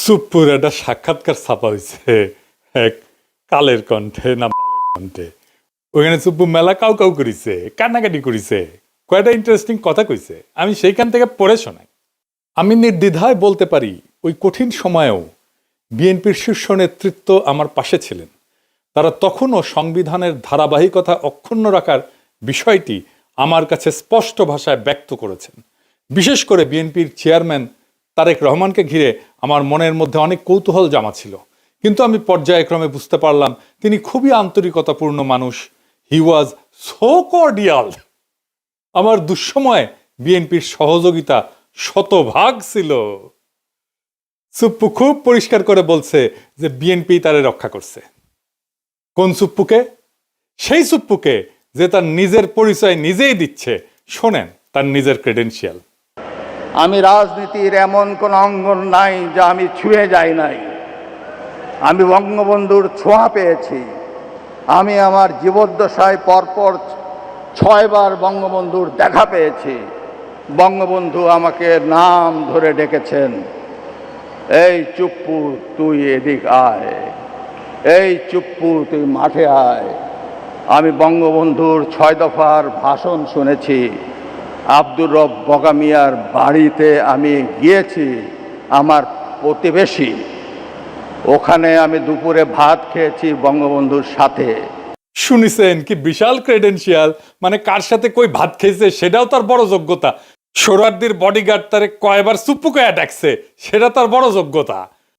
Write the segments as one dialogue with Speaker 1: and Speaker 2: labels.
Speaker 1: সুপ্পুর একটা সাক্ষাৎকার ছাপা হয়েছে এক কালের কণ্ঠে না বালের কণ্ঠে। ওখানে সুপ্পু মেলা কাউ কাউ করিছে, কান্নাকাটি করিছে, কয়টা ইন্টারেস্টিং কথা কইছে, আমি সেইখান থেকে পড়ে শোনাই। আমি নির্দ্বিধায় বলতে পারি ওই কঠিন সময়েও বিএনপির শীর্ষ নেতৃত্ব আমার পাশে ছিলেন। তারা তখনও সংবিধানের ধারাবাহিকতা অক্ষুণ্ণ রাখার বিষয়টি আমার কাছে স্পষ্ট ভাষায় ব্যক্ত করেছেন। বিশেষ করে বিএনপির চেয়ারম্যান তারেক রহমানকে ঘিরে আমার মনের মধ্যে অনেক কৌতূহল জমা ছিল, কিন্তু আমি পর্যায়ক্রমে বুঝতে পারলাম তিনি খুবই আন্তরিকতাপূর্ণ মানুষ। হি ওয়াজ সো কর্ডিয়াল। আমার দুঃসময়ে বিএনপির সহযোগিতা শতভাগ ছিল। সুপ্পু খুব পরিষ্কার করে বলছে যে বিএনপি তারে রক্ষা করছে। কোন সুপ্পুকে? সেই সুপ্পুকে যে তার নিজের পরিচয় নিজেই দিচ্ছে। শোনেন তার নিজের ক্রেডেনশিয়াল।
Speaker 2: আমি রাজনীতির এমন কোন অঙ্গন নাই যা আমি ছুঁয়ে যাই নাই। আমি বঙ্গবন্ধুর ছোঁয়া পেয়েছি। আমি আমার জীবদ্দশায় পরপর 6 বার বঙ্গবন্ধুর দেখা পেয়েছি। বঙ্গবন্ধু আমাকে নাম ধরে ডেকেছেন, এই চুপ্পু তুই এদিক আয়, এই চুপ্পু তুই মাঠে আয়। আমি বঙ্গবন্ধুর 6 দফার ভাষণ শুনেছি। আব্দুর রব বগা মিয়ার বাড়িতে আমি গিয়েছি, আমার প্রতিবেশী। ওখানে আমি দুপুরে ভাত খেয়েছি বঙ্গবন্ধুর সাথে।
Speaker 1: শুনিছেন কি বিশাল ক্রেডেনশিয়াল? মানে কার সাথে কই ভাত খেয়েছে সেটাও তার বড় যোগ্যতা। সোহরাওয়ার্দীর বডিগার্ড তারে কয়বার সুপ্পুকে ডাকছে সেটা তার বড় যোগ্যতা।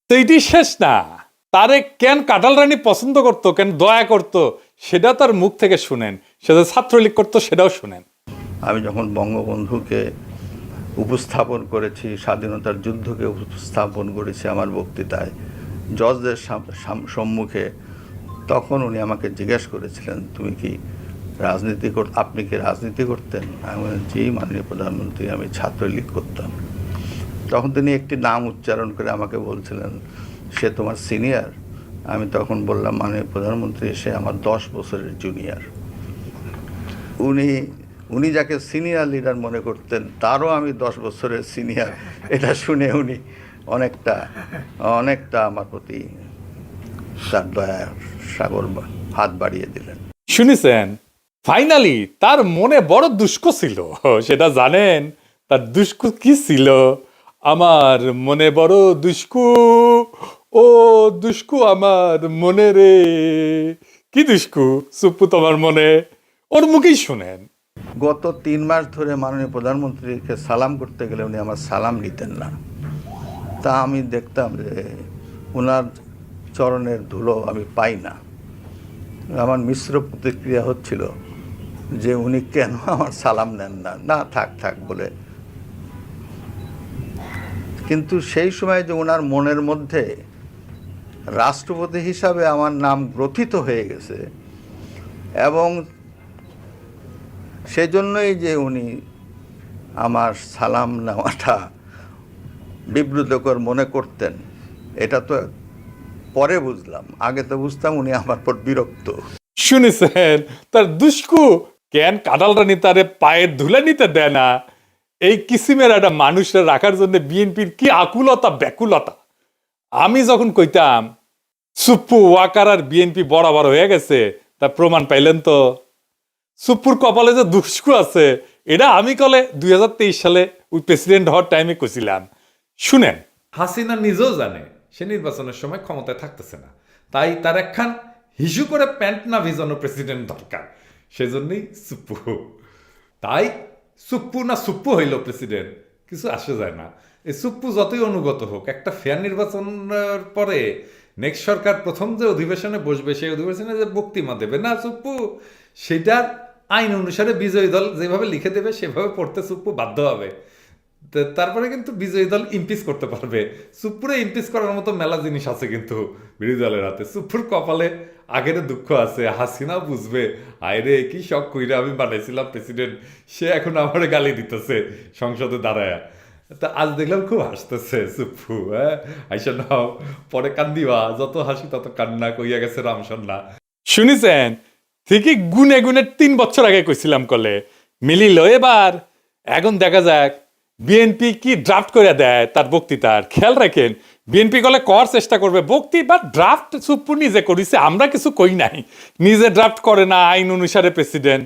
Speaker 1: তো এটি শেষ না, তারে কেন কাঁঠাল রানী পছন্দ করতো, কেন দয়া করতো, সেটা তার মুখ থেকে শুনেন। সে যে ছাত্রলীগ করতো সেটাও শুনেন।
Speaker 2: আমি যখন বঙ্গবন্ধুকে উপস্থাপন করেছি, স্বাধীনতার যুদ্ধকে উপস্থাপন করেছি আমার বক্তৃতায় জজদের সম্মুখে, তখন উনি আমাকে জিজ্ঞেস করেছিলেন, তুমি কি আপনি কি রাজনীতি করতেন? আমি বললাম, জি মাননীয় প্রধানমন্ত্রী, আমি ছাত্রলীগ করতাম। তখন তিনি একটি নাম উচ্চারণ করে আমাকে বলছিলেন, সে তোমার সিনিয়র? আমি তখন বললাম, মাননীয় প্রধানমন্ত্রী, সে আমার 10 বছরের জুনিয়র। উনি যাকে সিনিয়র লিডার মনে করতেন তারও আমি 10 বছরের সিনিয়র। এটা শুনে উনি অনেকটা আমার প্রতি তার দয়ার সাগর হাত বাড়িয়ে দিলেন।
Speaker 1: শুনেছেন? ফাইনালি তার মনে বড় দুষ্কু ছিল। সেটা জানেন তার দুষ্কু কি ছিল? আমার মনে বড় দুষ্কু, ও দুষ্কু আমার মনে রে। কি দুষ্কু সুপ্পু তোমার মনে? ওর মুখেই শুনেন।
Speaker 2: গত 3 মাস ধরে মাননীয় প্রধানমন্ত্রীকে সালাম করতে গেলে উনি আমার সালাম নিতেন না। তা আমি দেখতাম যে ওনার চরণের ধুলো আমি পাই না। আমার মিশ্র প্রতিক্রিয়া হচ্ছিল যে উনি কেন আমার সালাম নেন না, না থাক বলে। কিন্তু সেই সময় যে ওনার মনের মধ্যে রাষ্ট্রপতি হিসাবে আমার নাম গ্রথিত হয়ে গেছে, এবং সেজন্যই যে উনি আমার সালাম নেওয়াটা বিব্রতকর মনে করতেন, এটা তো পরে বুঝলাম। আগে তো বুঝতাম উনি আমার পর বিরক্ত।
Speaker 1: শুনেছেন তার দুষ্কু কেন কাঁঠাল রানী তারে পায়ের ধুলে নিতে দেয় না? এই কিসিমের একটা মানুষের রাখার জন্য বিএনপির কি আকুলতা ব্যাকুলতা। আমি যখন কইতাম সুপ্পু ওয়াকার আর বিএনপি বরাবর হয়ে গেছে, তার প্রমাণ পাইলেন তো। সুপ্পুর কপালে যে দুষ্কু আছে এটা আমি কলে 2023 সালে ওই প্রেসিডেন্ট হওয়ার টাইমে কইছিলাম। শুনেন, হাসিনা নিজেও জানে সে নির্বাচনের সময় ক্ষমতায় থাকতেছে না, তাই তার একখান হিসু করে প্যান্ট না ভিজানো প্রেসিডেন্ট দরকার। সেজন্যই সুপ্পু। তাই সুপ্পু হইল প্রেসিডেন্ট, কিছু আসে যায় না। এই সুপ্পু যতই অনুগত হোক, একটা ফেয়ার নির্বাচনের পরে নেক্সট সরকার প্রথম যে অধিবেশনে বসবে, সেই অধিবেশনে যে বক্তৃতা দেবে না সুপ্পু, সেটার আইন অনুসারে বিজয়ী দল যেভাবে লিখে দেবে সেভাবে পড়তে সুপ্পু বাধ্য হবে। তারপরে কিন্তু বিজয়ী দল ইমপিচ করতে পারবে। সুপ্পুরে ইমপিচ করার মতো মেলা জিনিস আছে কিন্তু বিরোধী দলের হাতে। সুপ্পুর কপালে আগের দুঃখ আছে, হাসিনা বুঝবে, আয়রে কি শখ কইরা আমি বানাইছিলাম প্রেসিডেন্ট, সে এখন আমার গালি দিতেছে সংসদে দাঁড়ায়। তা আজ দেখলাম খুব হাসতেছে সুপ্পু। হ্যাঁ, আইসা নাও, পরে কান্দিবা, যত হাসি তত কান্না, কইয়া গেছে রামসন্না। শুনিছেন? ঠিকই গুনে 3 বছর আগে কইছিলাম কলে মিলিল। এবার এখন দেখা যাক বিএনপি কি ড্রাফট করে দেয় তার বক্তৃতার। খেয়াল রাখেন বিএনপি কলে কর চেষ্টা করবে বক্তি বা ড্রাফট সুপ্পু নিজে করিছে, আমরা কিছু কই নাই। নিজে ড্রাফট করে না, আইন অনুসারে প্রেসিডেন্ট।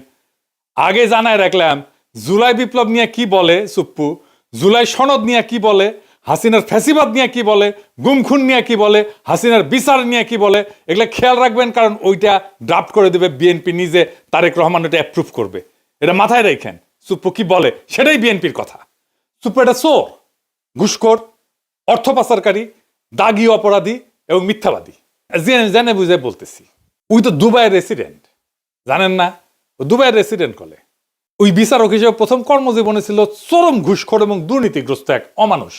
Speaker 1: আগে জানায় রাখলাম জুলাই বিপ্লব নিয়ে কি বলে সুপ্পু, জুলাই সনদ নিয়ে কি বলে, হাসিনার ফ্যাসিবাদ নিয়ে কি বলে, গুমখুন নিয়ে কি বলে, হাসিনার বিচার নিয়ে কি বলে, এগুলো খেয়াল রাখবেন, কারণ ওইটা ড্রাফট করে দেবে বিএনপি নিজে, তারেক রহমান এটা অ্যাপ্রুভ করবে। এটা মাথায় রাখেন সুপ্পু কি বলে সেটাই বিএনপির কথা। সুপ্পু এটা চোর, ঘুষখোর, অর্থ পাচারকারী, দাগী অপরাধী এবং মিথ্যাবাদী। জেনে বুঝে বলতেছি, ওই তো দুবাইয়ের রেসিডেন্ট, জানেন না? ও দুবাইয়ের রেসিডেন্ট কলে ওই বিচারক হিসেবে প্রথম কর্মজীবনে ছিল চরম ঘুষখোর এবং দুর্নীতিগ্রস্ত এক অমানুষ,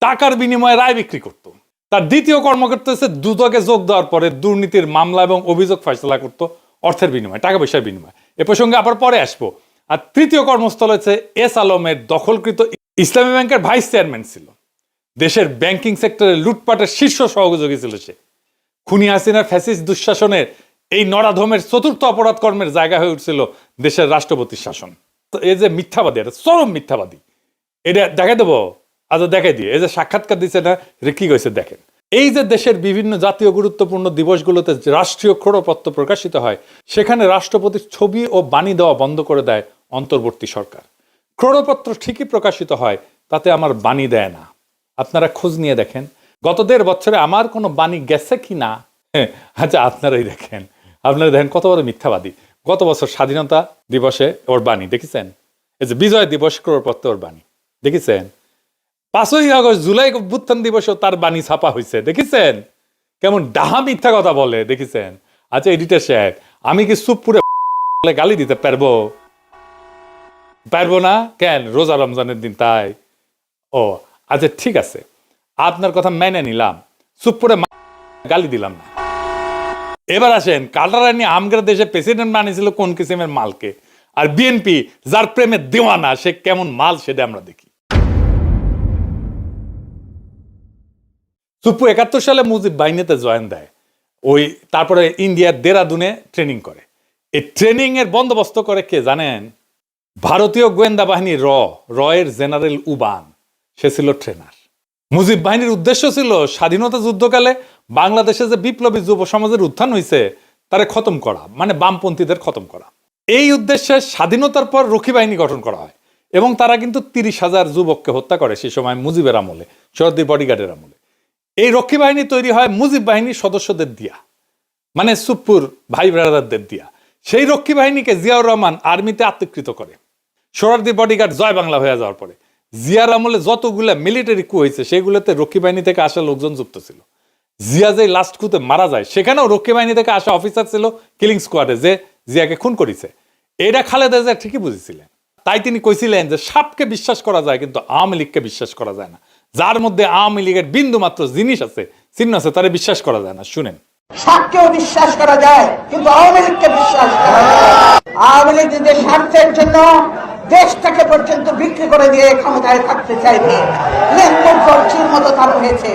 Speaker 1: টাকার বিনিময়ে রায় বিক্রি করত। তার দ্বিতীয় কর্মকর্তা হচ্ছে দুদকে যোগ দেওয়ার পরে দুর্নীতির মামলা এবং অভিযোগ ফয়সলা করত অর্থের বিনিময়ে, টাকা পয়সার বিনিময়ে। এ প্রসঙ্গে আবার পরে আসবো। আর তৃতীয় কর্মস্থল হচ্ছে এস আলমের দখলকৃত ইসলামী ব্যাংকের ভাইস চেয়ারম্যান ছিল। দেশের ব্যাংকিং সেক্টরে লুটপাটের শীর্ষ সহযোগী ছিল সে। খুনি হাসিনার ফ্যাসিস্ট দুঃশাসনের এই নরাধমের চতুর্থ অপরাধ কর্মের জায়গা হয়ে উঠছিল দেশের রাষ্ট্রপতির শাসন। তো এই যে মিথ্যাবাদী, এটা চরম মিথ্যাবাদী, এটা দেখাই দেবো, আজ দেখাই দিয়ে। এই যে সাক্ষাৎকার দিচ্ছে না, কি কইছে দেখেন। এই যে দেশের বিভিন্ন জাতীয় গুরুত্বপূর্ণ দিবসগুলোতে রাষ্ট্রীয় ক্রোড়পত্র প্রকাশিত হয়, সেখানে রাষ্ট্রপতির ছবি ও বাণী দেওয়া বন্ধ করে দেয় অন্তর্বর্তী সরকার। ক্রোড়পত্র ঠিকই প্রকাশিত হয়, তাতে আমার বাণী দেয় না। আপনারা খোঁজ নিয়ে দেখেন গত 1.5 বছরে আমার কোনো বাণী গেছে কি না। আচ্ছা আপনারাই দেখেন, আপনারা দেখেন কত বড় মিথ্যাবাদী। গত বছর স্বাধীনতা দিবসে ওর বাণী দেখেছেন, এই যে বিজয় দিবস ক্রোড়পত্র ওর বাণী দেখেছেন। 5ই আগস্ট জুলাই অভ্যুত্থান দিবসেও তার বাণী ছাপা হয়েছে দেখেছেন। কেমন ডাহা মিথ্যা কথা বলে দেখেছেন। আচ্ছা এডিটর সাহেব, আমি কি সুপ্পুরে গালি দিতে পারবো? পারবো না কেন? রোজা রমজানের দিন তাই। ও আচ্ছা ঠিক আছে, আপনার কথা মেনে নিলাম, সুপ্পুরে গালি দিলাম না। এবার আসেন, কাটারানি আমগের দেশে প্রেসিডেন্ট বানিয়েছিল কোন কিসিমের মালকে, আর বিএনপি যার প্রেমে দেওয়ানা সে কেমন মাল সেটা আমরা দেখি। সুপ্পু 71 সালে মুজিব বাহিনীতে জয়েন দেয়, ওই তারপরে ইন্ডিয়ার দেরাদুনে ট্রেনিং করে। এই ট্রেনিং এর বন্দোবস্ত করে কে জানেন? ভারতীয় গোয়েন্দা বাহিনী রয়ের জেনারেল উবান, সে ছিল ট্রেনার। মুজিব বাহিনীর উদ্দেশ্য ছিল স্বাধীনতা যুদ্ধকালে বাংলাদেশে যে বিপ্লবী যুব সমাজের উত্থান হয়েছে তারে খতম করা, মানে বামপন্থীদের খতম করা। এই উদ্দেশ্যে স্বাধীনতার পর রক্ষী বাহিনী গঠন করা হয় এবং তারা কিন্তু 30,000 যুবককে হত্যা করে সেই সময় মুজিবের আমলে, শরদ্দির বডিগার্ডের আমলে। এই রক্ষী বাহিনী তৈরি হয় মুজিব বাহিনীর সদস্যদের দিয়া, মানে সুপ্পুর ভাই ব্রাদারদের দিয়া। সেই রক্ষী বাহিনীকে জিয়াউর রহমান আর্মিতে আত্মীকৃত করে। সোহরাওয়ার্দীর বডিগার্ড জয় বাংলা হয়ে যাওয়ার পরে জিয়ার আমলে যতগুলা মিলিটারি কু হয়েছে সেগুলোতে রক্ষী বাহিনী থেকে আসা লোকজন যুক্ত ছিল। জিয়া যে লাস্ট কুতে মারা যায় সেখানেও রক্ষী বাহিনী থেকে আসা অফিসার ছিল কিলিং স্কোয়াডে, যে জিয়াকে খুন করেছে। এটা খালেদা জিয়া ঠিকই বুঝেছিলেন, তাই তিনি কইছিলেন যে সাপকে বিশ্বাস করা যায় কিন্তু আওয়ামী লীগকে বিশ্বাস করা যায় না। যার মধ্যে আওয়ামী লীগের বিন্দু মাত্র জিনিস আছে, চিহ্ন আছে, তারে বিশ্বাস করা যায় না। শুনেন,
Speaker 3: সাপকেও বিশ্বাস করা যায় কিন্তু আওয়ামী লীগকে বিশ্বাস করা যায় না। আওয়ামী লীগ নিজের স্বার্থের জন্য দেশটাকে পর্যন্ত বিক্রি করে দিয়ে ক্ষমতায় থাকতে চাইবে, লেনদেন করছির মতো তার হয়েছে।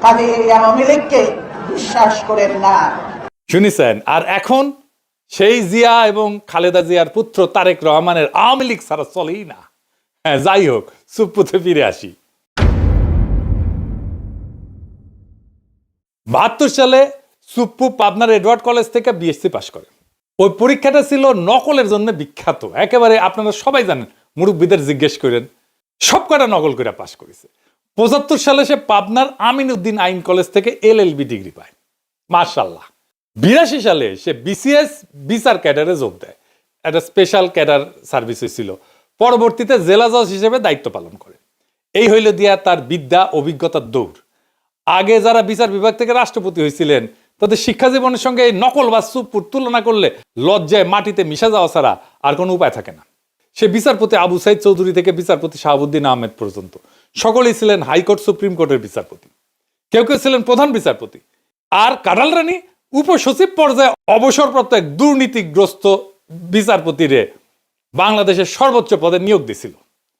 Speaker 3: কাজে এই আওয়ামী লীগকে বিশ্বাস করেন না।
Speaker 1: শুনেছেন? আর এখন সেই জিয়া এবং খালেদা জিয়ার পুত্র তারেক রহমানের আওয়ামী লীগ ছাড়া চলেই না। হ্যাঁ, যাই হোক, সুপ্পুতে ফিরে আসি। 72 সালে সুপ্পু পাবনার এডওয়ার্ড কলেজ থেকে বিএসসি পাশ করে। ওই পরীক্ষাটা ছিল নকলের জন্য বিখ্যাত, একেবারে আপনারা সবাই জানেন, মুরব্বীদের জিজ্ঞেস করেন, সব কটা নকল করে পাশ করেছে। 75 সালে সে পাবনার আমিন উদ্দিন আইন কলেজ থেকে এলএলবি ডিগ্রি পায়, মাশাআল্লাহ। 82 সালে সে বিসিএস বিচার ক্যাডারে যোগ দেয়, একটা স্পেশাল ক্যাডার সার্ভিস হয়েছিল। পরবর্তীতে জেলা জজ হিসেবে দায়িত্ব পালন করে। এই হইল দিয়া তার বিদ্যা অভিজ্ঞতার দৌড়। আগে যারা বিচার বিভাগ থেকে রাষ্ট্রপতি হয়েছিলেন তাদের শিক্ষা জীবনের সঙ্গে এই নকল বা সুপ্পুর তুলনা করলে লজ্জায় মাটিতে মিশা যাওয়া ছাড়া আর কোনো উপায় থাকে না। সে বিচারপতি আবু সাইদ চৌধুরী থেকে বিচারপতি শাহাবুদ্দিন আহমেদ পর্যন্ত সকলেই ছিলেন হাইকোর্ট সুপ্রিম কোর্টের বিচারপতি, কেউ কেউ ছিলেন প্রধান বিচারপতি। আর কাঁঠাল রানী উপসচিব পর্যায়ে অবসরপ্রাপ্ত এক দুর্নীতিগ্রস্ত বিচারপতিরে বাংলাদেশের সর্বোচ্চ পদে নিয়োগ দিছিল।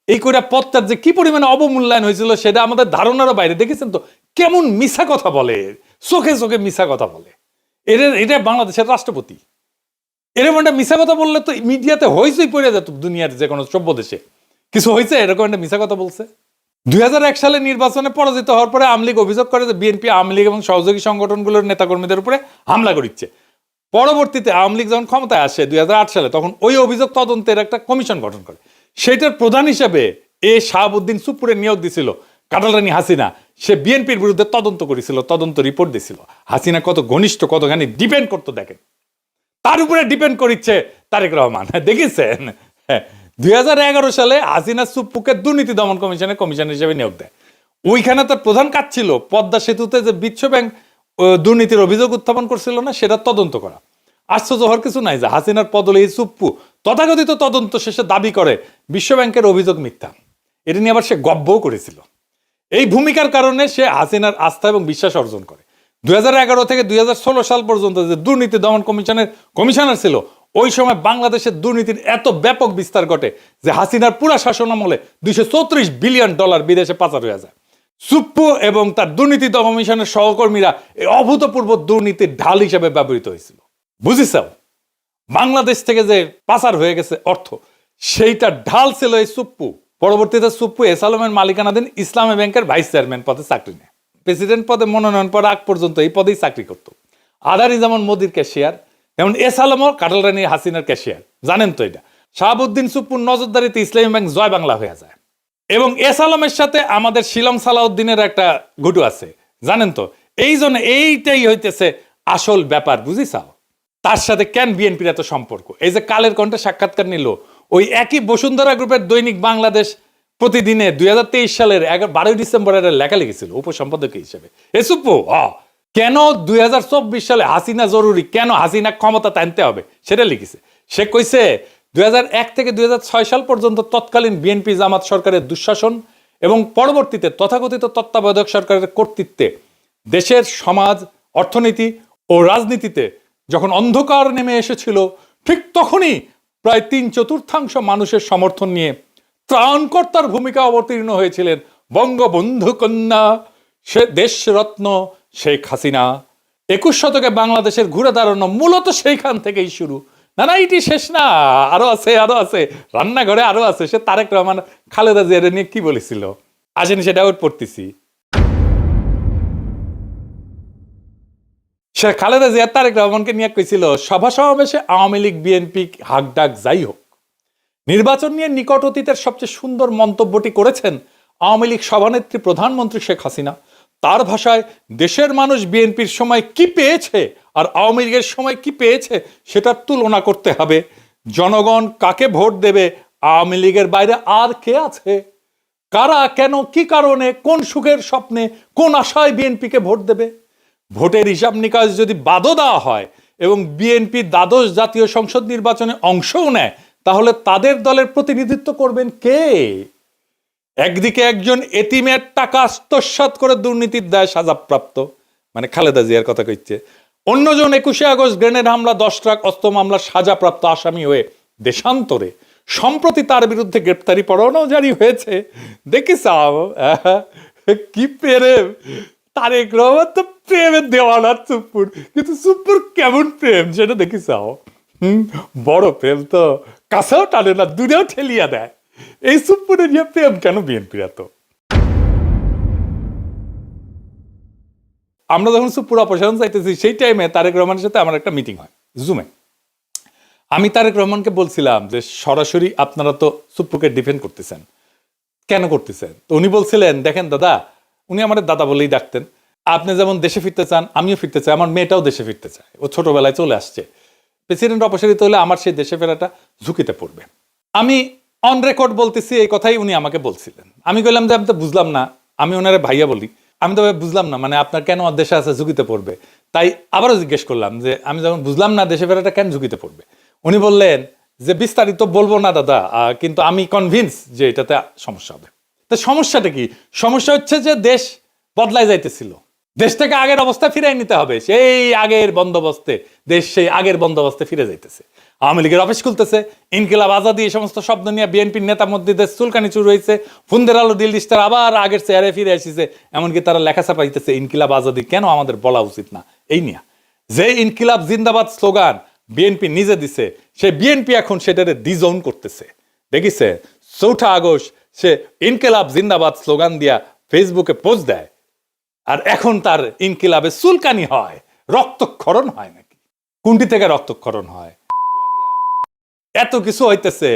Speaker 1: এই কইরা পদটার যে কি পরিমাণে অবমূল্যায়ন হয়েছিল সেটা আমাদের ধারণারও বাইরে। দেখেছেন তো কেমন মিছা কথা বলে, চোখে চোখে মিছা কথা বলে। এটা বাংলাদেশের রাষ্ট্রপতি। এরকম একটা মিছা কথা বললে তো মিডিয়াতে হইচই পড়ে যেত দুনিয়ার যে কোনো সভ্য দেশে। কিছু হয়েছে এরকম একটা মিছা কথা বলছে। 2001 সালে নির্বাচনে পরাজিত হওয়ার পরে আওয়ামী লীগ অভিযোগ করে যে বিএনপি আওয়ামী লীগ এবং সহযোগী সংগঠনগুলোর নেতাকর্মীদের উপরে হামলা করিচ্ছে। পরবর্তীতে আওয়ামী লীগ যখন ক্ষমতায় আসে 2008 সালে, তখন ওই অভিযোগ তদন্তের একটা কমিশন গঠন করে। সেটার প্রধান হিসেবে শাহাবুদ্দিন সুপ্পুরে নিয়োগ দিছিল কাটালরানী হাসিনা। সে বিএনপির বিরুদ্ধে তদন্ত করেছিল, তদন্ত রিপোর্ট দিছিল। হাসিনা কত ঘনিষ্ঠ, কতখানি ডিপেন্ড করতো দেখেন, তার উপরে ডিপেন্ড করিচ্ছে তারেক রহমান। দেখেছেন 2011 সালে হাসিনা সুপ্পুকে দুর্নীতি দমন কমিশনের কমিশনার হিসেবে নিয়োগ দেয়। ওইখানে তার প্রধান কাজ ছিল পদ্মা সেতুতে যে বিশ্ব ব্যাংক দুর্নীতির অভিযোগ উত্থাপন করছিল না, সেটা তদন্ত করা। আশ্চর্য হওয়ার কিছু নাই যে হাসিনার পদলে সুপ্পু তথাকথিত তদন্ত শেষে দাবি করে বিশ্ব ব্যাংকের অভিযোগ মিথ্যা। এটা নিয়ে আবার সে গব্বও করেছিল। এই ভূমিকার কারণে সে হাসিনার আস্থা এবং বিশ্বাস অর্জন করে। 2011 থেকে 2016 সাল পর্যন্ত যে দুর্নীতি দমন কমিশনের কমিশনার ছিল, ওই সময় বাংলাদেশের দুর্নীতির এত ব্যাপক বিস্তার ঘটে যে হাসিনার পুরা শাসনামলে $234 বিলিয়ন বিদেশে পাচার হয়ে যায়। সুপ্পু এবং তার দুর্নীতি দমন কমিশনের সহকর্মীরা এই অভূতপূর্ব দুর্নীতির ঢাল হিসেবে ব্যবহৃত হয়েছিল। বুঝিস, বাংলাদেশ থেকে যে পাচার হয়ে গেছে অর্থ, সেইটা ঢাল ছিল এই সুপ্পু। পরবর্তীতে সুপ্পু এস আলমের মালিকানাধীন ইসলামী ব্যাংকের ভাইস চেয়ারম্যান পদে চাকরি নেয়। প্রেসিডেন্ট পদে মনোনয়ন পাওয়ার আগ পর্যন্ত এই পদেই চাকরি করত। আদারি যেমন মোদির ক্যাশিয়ার, যেমন এস আলমও কাটালরানী হাসিনার ক্যাশিয়ার। জানেন তো এটা। শাহাবুদ্দিন সুপ্পুর নজরদারিতে ইসলামী ব্যাংক জয় বাংলা হয়ে যায়। এবং এস আলমের সাথে আমাদের শিলং সালাউদ্দিনের একটা ঘুটু আছে, জানেন তো। এই জন্য এইটাই হইতেছে আসল ব্যাপার, বুঝিসাও। তার সাথে কেন বিএনপির এত সম্পর্ক? এই যে কালের কণ্ঠে সাক্ষাৎকার নিল, ওই একই বসুন্ধরা গ্রুপের দৈনিক বাংলাদেশ প্রতিদিনে 2023 সালের 12 ডিসেম্বরের লেখা লিখেছিল উপসম্পাদক হিসেবে। এ সুপ্পু কেন 2024 সালে হাসিনা জরুরি, কেন হাসিনা ক্ষমতা টানতে হবে, সেটা লিখেছে। সে কইছে 2001 থেকে 2006 সাল পর্যন্ত তৎকালীন বিএনপি জামাত সরকারের দুঃশাসন এবং পরবর্তীতে তথাকথিত তত্ত্বাবধায়ক সরকারের কর্তৃত্বে দেশের সমাজ, অর্থনীতি ও রাজনীতিতে যখন অন্ধকার নেমে এসেছিল, ঠিক তখনই প্রায় 3/4 মানুষের সমর্থন নিয়ে ত্রাণকর্তার ভূমিকা অবতীর্ণ হয়েছিলেন বঙ্গবন্ধু কন্যা সে দেশরত্ন শেখ হাসিনা। 21 শতকে বাংলাদেশের ঘুরে দাঁড়ানো মূলত সেইখান থেকেই শুরু। না না, এটি শেষ না, আরো আছে, আরো আছে, রান্নাঘরে আরো আছে। সে তারেক রহমান খালেদা জিয়া নিয়ে কি বলেছিল, আসেন সেটা ওর পড়তেছি। সে খালেদা জিয়া তারেক রহমানকে নিয়ে কইছিল, সভা সমাবেশে আওয়ামী লীগ বিএনপি হাক ডাক যাই হোক, নির্বাচন নিয়ে নিকট অতীতের সবচেয়ে সুন্দর মন্তব্যটি করেছেন আওয়ামী লীগ সভানেত্রী প্রধানমন্ত্রী শেখ হাসিনা। তার ভাষায়, দেশের মানুষ বিএনপির সময় কি পেয়েছে আর আওয়ামী লীগের সময় কি পেয়েছে সেটার তুলনা করতে হবে। জনগণ কাকে ভোট দেবে, আওয়ামী লীগের বাইরে আর কে আছে? কারা, কেন, কি কারণে, কোন সুখের স্বপ্নে, কোন আশায় বিএনপিকে ভোট দেবে? ভোটের হিসাব নিকাশ যদি বাদও দেওয়া হয় এবং বিএনপি দ্বাদশ জাতীয় সংসদ নির্বাচনে অংশও নেয়, তাহলে তাদের দলের প্রতিনিধিত্ব করবেন কে? একদিকে একজন এতিমের টাকা আত্মসাৎ করে দুর্নীতির দায় সাজাপ্রাপ্ত, মানে খালেদা জিয়ার কথা কইছে, অন্যজন 21শে আগস্ট গ্রেনেড হামলা, 10 ট্রাক অস্ত্র মামলার সাজাপ্রাপ্ত আসামি হয়ে দেশান্তরে। সম্প্রতি তার বিরুদ্ধে গ্রেপ্তারি পরোয়ানাও জারি হয়েছে। দেখিস কি প্রেম! তারেক রহমান তো প্রেমের দেওয়ানা সুপ্পুর, কিন্তু সুপ্পুর কেমন প্রেম সেটা দেখিস। বড় প্রেম তো কাছেও টানে না, দূরেও ঠেলিয়া দেয়। এই সুপ্পুরের নিয়ে প্রেম কেন বিএনপির এত? আমরা যখন সুপ্পুর অপসারণ চাইতেছি, সেই টাইমে তারেক রহমানের সাথে আমার একটা মিটিং হয় জুমে। আমি তারেক রহমানকে বলছিলাম যে সরাসরি আপনারা তো সুপ্পুকে ডিফেন্ড করতেছেন, কেন করতেছেন? তো উনি বলছিলেন, দেখেন দাদা, উনি আমার দাদা বলেই ডাকতেন, আপনি যেমন দেশে ফিরতে চান, আমিও ফিরতে চাই, আমার মেয়েটাও দেশে ফিরতে চায়, ও ছোটবেলায় চলে আসছে। প্রেসিডেন্ট অপসারিত হলে আমার সেই দেশে ফেরাটা ঝুঁকিতে পড়বে। আমি অন রেকর্ড বলতেছি, এই কথাই উনি আমাকে বলছিলেন। আমি বললাম যে আমি তো বুঝলাম না, আমি ওনারে ভাইয়া বলি, আমি তো বুঝলাম না, মানে আপনার কেন দেশে আছে ঝুঁকিতে পড়বে? তাই আবারও জিজ্ঞেস করলাম যে আমি যখন বুঝলাম না দেশে ফেরাটা কেন ঝুঁকিতে পড়বে, উনি বললেন যে বিস্তারিত বলবো না দাদা, কিন্তু আমি কনভিন্স যে এটাতে সমস্যা হবে। তো সমস্যাটা কি? সমস্যা হচ্ছে যে দেশ বদলায় যাইতেছিল, দেশটাকে আগের অবস্থায় ফিরাই নিতে হবে। সেই আগের বন্দোবস্তে, দেশ সেই আগের বন্দোবস্তে ফিরে যাইতেছে। আওয়ামী লীগের অফিস খুলতেছে, ইনকিলাব আজাদি, এই সমস্ত শব্দ নিয়ে বিএনপির নেতার মধ্যে দেশ চুলকানি শুরু হয়েছে। ফুন্দের আলো দিল স্টার আবার আগের চেয়ারে ফিরে আসিছে, এমনকি তারা লেখা ছাপাইতেছে ইনকিলাব আজাদি কেন আমাদের বলা উচিত না। এই নিয়ে যে ইনকিলাব জিন্দাবাদ স্লোগান বিএনপি নিজে দিছে, সে বিএনপি এখন সেটারে ডিজোন করতেছে। দেখিছে 4 আগস্ট সে ইনকিলাব জিন্দাবাদ স্লোগান দিয়া ফেসবুকে পোস্ট দেয়, আর এখন তার ইনকিলাবে চুলকানি হয়, রক্তক্ষরণ হয় নাকি? কোনটি থেকে রক্তক্ষরণ হয়? এত কিছু হইতেছে,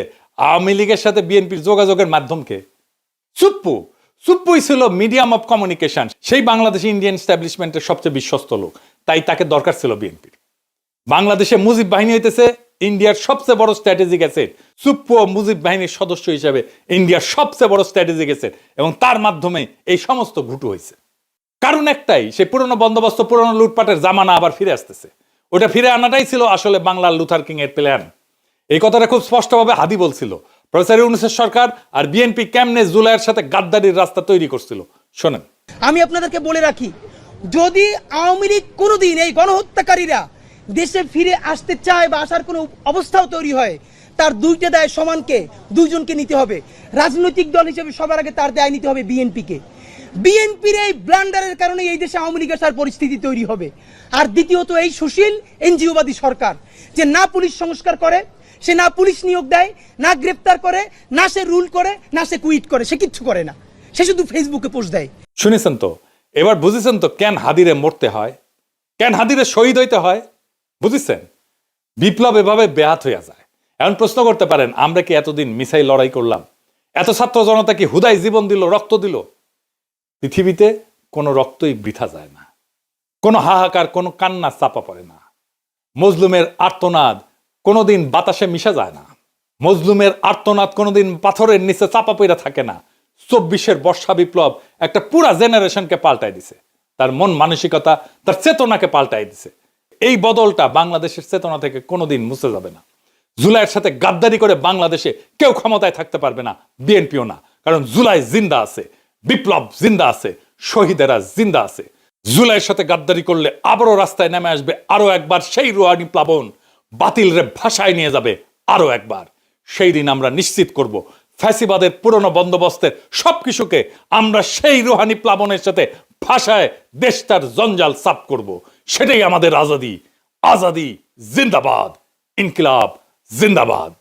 Speaker 1: আওয়ামী লীগের সাথে বিএনপির যোগাযোগের মাধ্যমকে সুপ্পুই ছিল মিডিয়াম অফ কমিউনিকেশন। সেই বাংলাদেশি ইন্ডিয়ান এস্টাবলিশমেন্টের সবচেয়ে বিশ্বস্ত লোক, তাই তাকে দরকার ছিল বিএনপির। বাংলাদেশে মুজিব বাহিনী হইতেছে ইন্ডিয়ার সবচেয়ে বড় স্ট্র্যাটেজিক অ্যাসেট। সুপ্পু মুজিব বাহিনীর সদস্য হিসেবে ইন্ডিয়ার সবচেয়ে বড় স্ট্র্যাটেজিক অ্যাসেট, এবং তার মাধ্যমে এই সমস্ত ঘুটু হয়েছে। কারণ একটাই, সেই পুরনো বন্দোবস্ত, পুরনো লুটপাটের জামানা আবার ফিরে আসতেছে। ওটা ফিরে আনাটাই ছিল আসলে বাংলার লুথার কিং এর প্ল্যান। এই কথাটা খুব স্পষ্টভাবে হাদি বলছিল। প্রফেসর ইউনূসের সরকার আর বিএনপি কেমনে জুলাইয়ের সাথে গাদ্দারির রাস্তা তৈরি করছিল শোনেন।
Speaker 4: আমি আপনাদেরকে বলে রাখি, যদি আওয়ামী লীগ কোনোদিন এই গণহত্যাকারীরা দেশে ফিরে আসতে চায় বা আসার কোনো অবস্থাও তৈরি হয়, তার দুইটা দায় সমানকে, দুইজনকে নিতে হবে। রাজনৈতিক দল হিসেবে সবার আগে তার দায় নিতে হবে বিএনপিকে। বিএনপির এই ব্লান্ডারের কারণে এই দেশে আওয়ামী লীগের সার পরিস্থিতি তৈরি হবে। আর দ্বিতীয়ত, এই সুশীল এনজিওবাদী সরকার যে না পুলিশ সংস্কার করে, সে না পুলিশ নিয়োগ দেয়, না গ্রেপ্তার করে, না সে রুল করে, না সে কুইট করে, সে কিচ্ছু করে না, সে শুধু ফেসবুকে পোস্ট দেয়।
Speaker 1: শুনেছেন তো? এবার বুঝেছেন তো কেন হাদিরে মরতে হয়, কেন হাদিরে শহীদ হইতে হয়? বুঝেছেন? বিপ্লব এভাবে ব্যাহত হইয়া যায়। এখন প্রশ্ন করতে পারেন, আমরা কি এতদিন মিসাইল লড়াই করলাম? এত ছাত্র জনতা কি হুদাই জীবন দিল, রক্ত দিল? পৃথিবীতে কোনো রক্তই বৃথা যায় না, কোনো হাহাকার, কোনো কান্না চাপা পড়ে না। মজলুমের আর্তনাদ কোনোদিন বাতাসে মিশা যায় না, মজলুমের আর্তনাদ কোনোদিন পাথরের নিচে চাপা পড়ে থাকে না। 24-এর বর্ষা বিপ্লব একটা পুরা জেনারেশনকে পাল্টাই দিছে, তার মন মানসিকতা, তার চেতনাকে পাল্টাই দিছে। এই বদলটা বাংলাদেশের চেতনা থেকে কোনোদিন মুছে যাবে না। জুলাইয়ের সাথে গাদ্দারি করে বাংলাদেশে কেউ ক্ষমতায় থাকতে পারবে না, বিএনপিও না। কারণ জুলাই জিন্দা আছে, বিপ্লব জিন্দা আছে, শহীদেরা জিন্দা আছে। জুলাইয়ের সাথে গাদ্দারি করলে আবারও রাস্তায় নেমে আসবে আরো একবার সেই রুহানি প্লাবন, বাতিল রে ভাষায় নিয়ে যাবে আরো একবার। সেই দিন আমরা নিশ্চিত করব ফ্যাসিবাদের পুরনো বন্দোবস্তের সবকিছুকে আমরা সেই রুহানি প্লাবনের সাথে ভাষায় দেশটার জঞ্জাল সাফ করব। সেটাই আমাদের আজাদি। আজাদি জিন্দাবাদ, ইনকিলাব জিন্দাবাদ।